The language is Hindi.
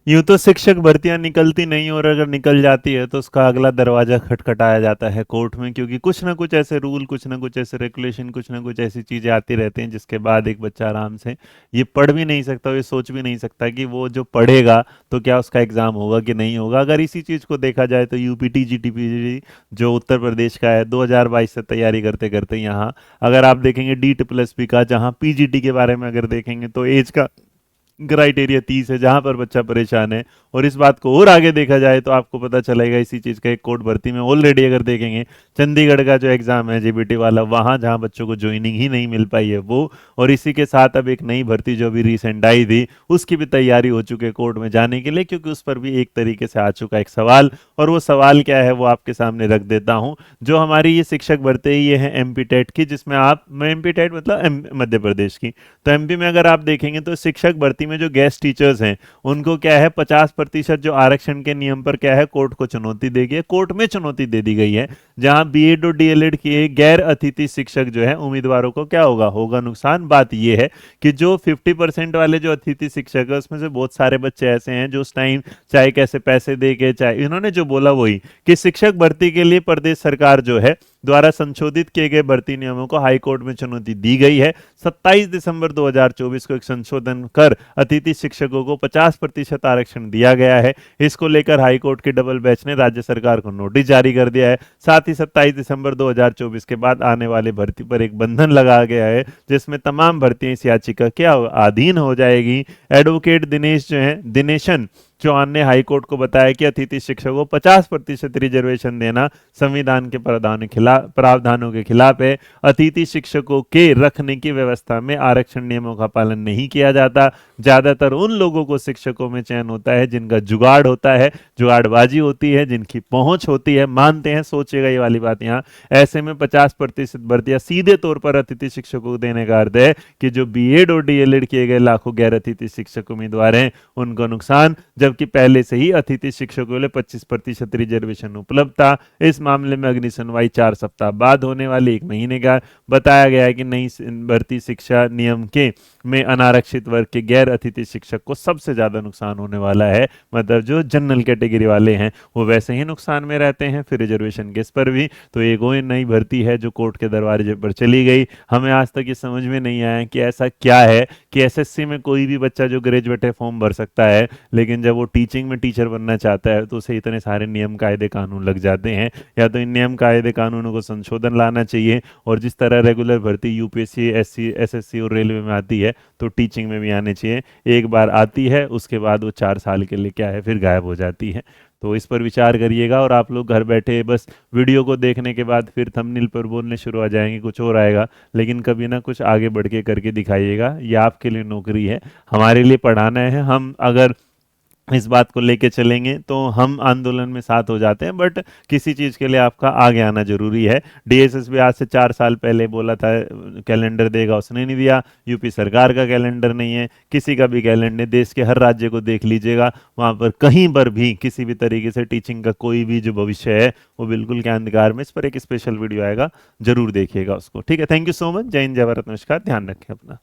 यूं तो शिक्षक भर्तियां निकलती नहीं, और अगर निकल जाती है तो उसका अगला दरवाजा खटखटाया जाता है कोर्ट में, क्योंकि कुछ ना कुछ ऐसे रूल, कुछ ना कुछ ऐसे रेगुलेशन, कुछ ना कुछ ऐसी चीजें आती रहती हैं जिसके बाद एक बच्चा आराम से ये पढ़ भी नहीं सकता, ये सोच भी नहीं सकता कि वो जो पढ़ेगा तो क्या उसका एग्जाम होगा कि नहीं होगा। अगर इसी चीज को देखा जाए तो यूपीटी जीटीपी जो उत्तर प्रदेश का है, 2022 से तैयारी करते करते यहाँ अगर आप देखेंगे DSSP का, जहाँ पीजीटी के बारे में अगर देखेंगे तो एज का क्राइटेरिया 30 है, जहां पर बच्चा परेशान है। और इस बात को और आगे देखा जाए तो आपको पता चलेगा इसी चीज का एक कोड भर्ती में ऑलरेडी अगर देखेंगे, चंडीगढ़ का जो एग्जाम है जीबीटी वाला, वहां जहां बच्चों को ज्वाइनिंग ही नहीं मिल पाई है वो, और इसी के साथ अब एक नई भर्ती जो अभी रिसेंट आई थी उसकी भी तैयारी हो चुकी है कोर्ट में जाने के लिए, क्योंकि उस पर भी एक तरीके से आ चुका एक सवाल। और वो सवाल क्या है वो आपके सामने रख देता हूं। जो हमारी ये शिक्षक भर्ती ये है एमपी टेट की, जिसमें आप, एमपी टेट मतलब मध्य प्रदेश की, तो एमपी में अगर आप देखेंगे तो शिक्षक भर्ती में जो गेस्ट टीचर्स हैं उनको क्या है 50% जो आरक्षण के नियम पर क्या है कोर्ट को चुनौती दी गई है, कोर्ट में चुनौती दे दी गई है। जहां बीएड और डीएलएड किए गैर अतिथि शिक्षक जो है उम्मीदवारों को क्या होगा, होगा नुकसान। बात यह है कि जो 50% वाले जो अतिथि शिक्षक है उसमें से बहुत सारे बच्चे ऐसे हैं जो उस टाइम चाहे कैसे पैसे दे के, चाहे इन्होंने जो बोला वही कि शिक्षक भर्ती के लिए प्रदेश सरकार जो है द्वारा संशोधित किए गए भर्ती नियमों को हाईकोर्ट में चुनौती दी गई है। 27 दिसंबर 2024 को एक संशोधन कर अतिथि शिक्षकों को 50% आरक्षण दिया गया है। इसको लेकर हाईकोर्ट के डबल बेंच ने राज्य सरकार को नोटिस जारी कर दिया है। साथ ही 27 दिसंबर 2024 के बाद आने वाली भर्ती पर एक बंधन लगाया गया है, जिसमें तमाम भर्तियां इस याचिका के अधीन हो जाएगी। एडवोकेट दिनेश जो है, दिनेशन चौहान ने हाईकोर्ट को बताया कि अतिथि शिक्षकों को 50% रिजर्वेशन देना संविधान के प्रावधानों के खिलाफ है। अतिथि शिक्षकों के रखने की व्यवस्था में आरक्षण नियमों का पालन नहीं किया जाता। ज्यादातर उन लोगों को शिक्षकों में चयन होता है जिनका जुगाड़ होता है, जुगाड़बाजी होती है, जिनकी पहुंच होती है, मानते हैं, सोचेगा ये वाली बात यहाँ। ऐसे में 50% भर्तियां सीधे तौर पर अतिथि शिक्षकों को देने का अर्थ है कि जो बीएड और डीएलएड किए गए लाखों गैर अतिथि शिक्षक उम्मीदवार हैं उनको नुकसान, जबकि पहले से ही अतिथि शिक्षकों के लिए 25% रिजर्वेशन उपलब्ध था। इस मामले में अगली सुनवाई 4 सप्ताह बाद होने वाली, 1 महीने का बताया गया है कि नई भर्ती शिक्षा नियम के में अनारक्षित वर्ग के गैर अतिथि शिक्षक को सबसे ज्यादा नुकसान होने वाला है। मतलब जो जनरल कैटेगरी वाले हैं वो वैसे ही नुकसान में रहते हैं, फिर रिजर्वेशन केस पर भी। तो एक और नई भर्ती है जो कोर्ट के दरवाजे पर चली गई। हमें आज तक ये समझ में नहीं आया कि ऐसा क्या है कि एसएससी में कोई भी बच्चा जो ग्रेजुएट है फॉर्म भर सकता है, लेकिन जब वो टीचिंग में टीचर बनना चाहता है तो उसे इतने सारे नियम कायदे कानून लग जाते हैं। या तो इन नियम कायदे कानूनों को संशोधन लाना चाहिए, और जिस तरह रेगुलर भर्ती यूपीएससी, एसएससी और रेलवे में आती है तो टीचिंग में भी आनी चाहिए। एक बार आती है उसके बाद वो 4 साल के लिए क्या है फिर गायब हो जाती है। तो इस पर विचार करिएगा। और आप लोग घर बैठे बस वीडियो को देखने के बाद फिर थंबनेल पर बोलने शुरू आ जाएंगे, कुछ और आएगा, लेकिन कभी ना कुछ आगे बढ़ के करके दिखाइएगा। ये आपके लिए नौकरी है, हमारे लिए पढ़ाना है। हम अगर इस बात को लेके चलेंगे तो हम आंदोलन में साथ हो जाते हैं, बट किसी चीज़ के लिए आपका आगे आना जरूरी है। डीएसएसबी आज से 4 साल पहले बोला था कैलेंडर देगा, उसने नहीं दिया। यूपी सरकार का कैलेंडर नहीं है, किसी का भी कैलेंडर, देश के हर राज्य को देख लीजिएगा, वहाँ पर कहीं पर भी किसी भी तरीके से टीचिंग का कोई भी जो भविष्य है वो बिल्कुल के अंधकार में। इस पर एक स्पेशल वीडियो आएगा, जरूर देखिएगा उसको। ठीक है, थैंक यू सो मच। जय हिंद, जय भारत, नमस्कार, ध्यान रखें अपना।